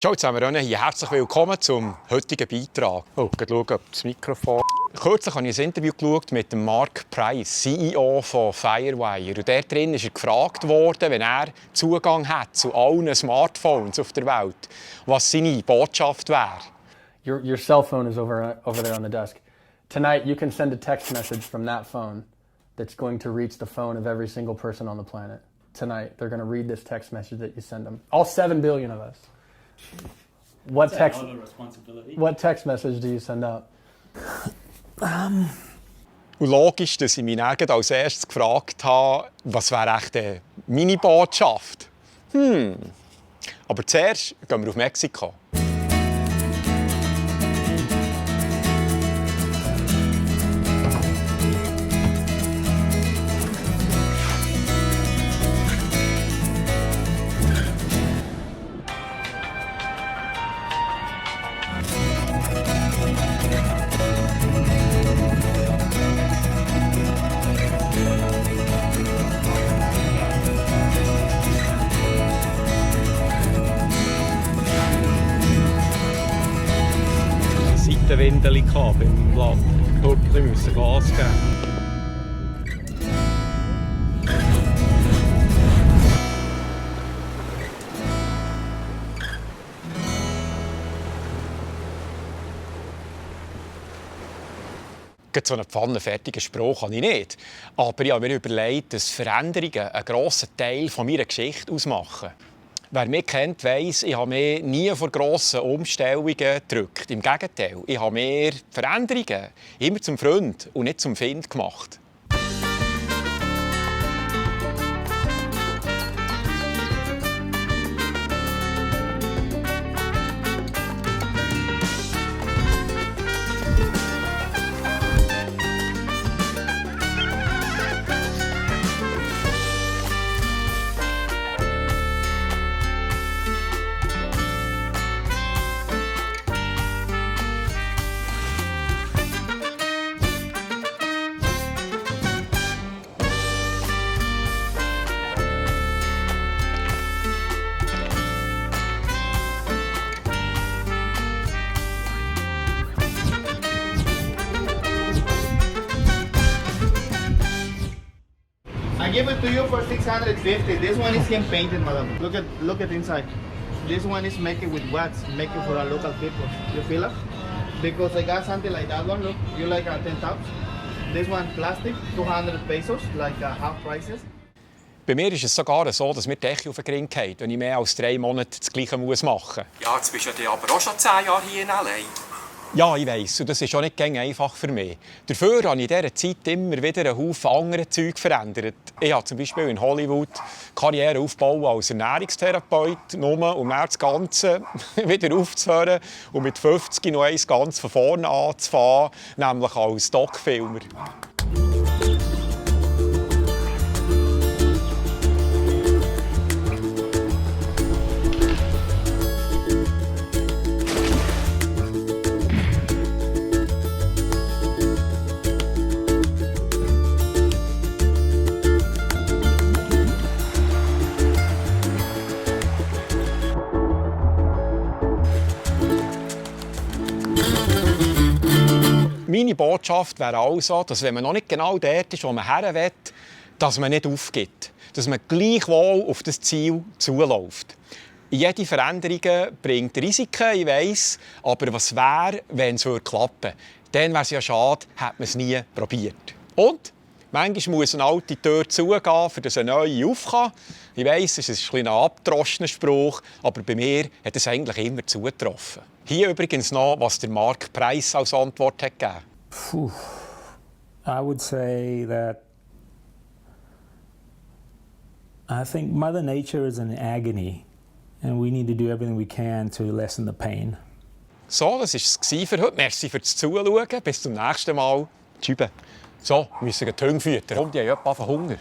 Ciao zusammen, René hier. Herzlich willkommen zum heutigen Beitrag. Oh, ich schaue, ob das Mikrofon... Kürzlich habe ich ein Interview geschaut mit dem Mark Price, CEO von Firewire. Und dort drin ist er gefragt worden, wenn er Zugang hat zu allen Smartphones auf der Welt, was seine Botschaft wäre. Your cell phone is over there on the desk. Tonight you can send a text message from that phone that's going to reach the phone of every single person on the planet. Tonight they're going to read this text message that you send them. All 7 billion of us. What text message do you send out? Und logisch, dass ich mich dann als erstes gefragt habe, was wäre echt meine Botschaft? Aber zuerst gehen wir auf Mexiko. Seitenwindeli beim Land. Wir müssen Gas geben. So einen pfannenfertigen Spruch habe ich nicht. Aber ich habe mir überlegt, dass Veränderungen einen grossen Teil meiner Geschichte ausmachen. Wer mich kennt, weiss, ich habe mich nie vor grossen Umstellungen gedrückt. Im Gegenteil, ich habe mir Veränderungen immer zum Freund und nicht zum Feind gemacht. I give it to you for 650. This one is hand painted, madam. Look at inside. This one is made with wax, make it for our local people. You feel it? Because I got something like that one. Look, you like 10 tops. This one plastic, 200 pesos, like half prices. Bei mir ist es sogar so, dass mir die Decke auf den Ring geht, wenn ich mehr als 3 Monate das Gleiche machen muss. Ja, jetzt bist du ja aber auch schon 10 Jahre hier in L.A. Ja, ich weiss, und das ist auch nicht ganz einfach für mich. Dafür habe ich in dieser Zeit immer wieder einen Haufen andere Zeug verändert. Ich habe zum Beispiel in Hollywood Karriere aufgebaut als Ernährungstherapeut, nur um das Ganze wieder aufzuhören und mit 50 noch eins ganz von vorne anzufangen, nämlich als Doc-Filmer. Meine Botschaft wäre also, dass wenn man noch nicht genau dort ist, wo man hin will, dass man nicht aufgibt. Dass man gleichwohl auf das Ziel zuläuft. Jede Veränderung bringt Risiken, ich weiss, aber was wäre, wenn es klappen würde? Dann wäre es ja schade, hätte man es nie probiert. Und manchmal muss eine alte Tür zugehen, für dass eine neue aufkommt. Ich weiss, es ist ein abgedroschener Spruch, aber bei mir hat es eigentlich immer zugetroffen. Hier übrigens noch, was der Mark Price als Antwort hat gegeben. I would say that I think Mother Nature is in agony and we need to do everything we can to lessen the pain. So, das war es für heute. Merci fürs Zuschauen. Bis zum nächsten Mal. Tschüss. So, wir müssen die Hunde füttern. Komm, die haben etwa Hunger.